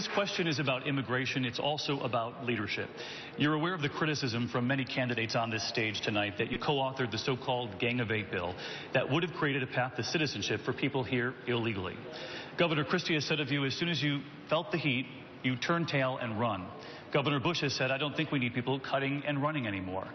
This question is about immigration. It's also about leadership. You're aware of the criticism from many candidates on this stage tonight that you co-authored the so-called Gang of Eight bill that would have created a path to citizenship for people here illegally. Governor Christie has said of you, as soon as you felt the heat, you turned tail and run. Governor Bush has said, I don't think we need people cutting and running anymore.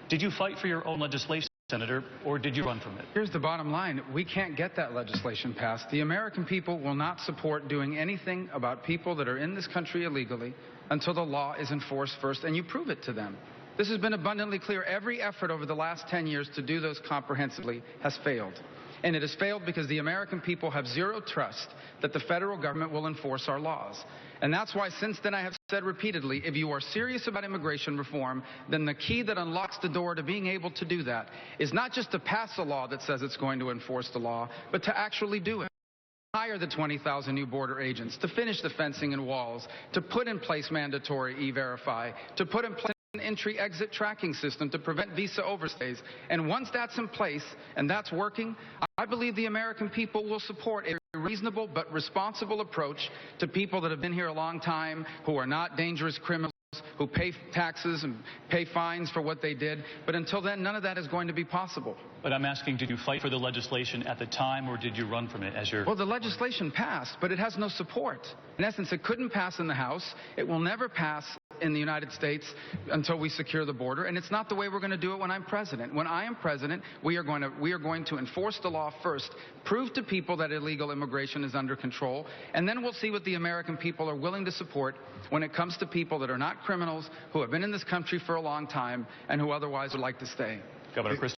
Did you fight for your own legislation, Senator, or did you run from it? Here's the bottom line. We can't get that legislation passed. The American people will not support doing anything about people that are in this country illegally until the law is enforced first, and you prove it to them. This has been abundantly clear. Every effort over the last 10 years to do those comprehensively has failed. And it has failed because the American people have zero trust that the federal government will enforce our laws. And that's why since then I have said repeatedly, if you are serious about immigration reform, then the key that unlocks the door to being able to do that is not just to pass a law that says it's going to enforce the law, but to actually do it. Hire the 20,000 new border agents, to finish the fencing and walls, to put in place mandatory E-Verify, to put in place an entry-exit tracking system to prevent visa overstays. And once that's in place and that's working, I believe the American people will support a reasonable but responsible approach to people that have been here a long time, who are not dangerous criminals, who pay taxes and pay fines for what they did. But until then, none of that is going to be possible. But I'm asking, did you fight for the legislation at the time, or did you run from it as your... Well, the legislation passed, but it has no support. In essence, it couldn't pass in the House. It will never pass in the United States until we secure the border, and it's not the way we're going to do it when I'm president. When I am president, we are going to enforce the law first, prove to people that illegal immigration is under control, and then we'll see what the American people are willing to support when it comes to people that are not criminals, who have been in this country for a long time, and who otherwise would like to stay. Governor Christie.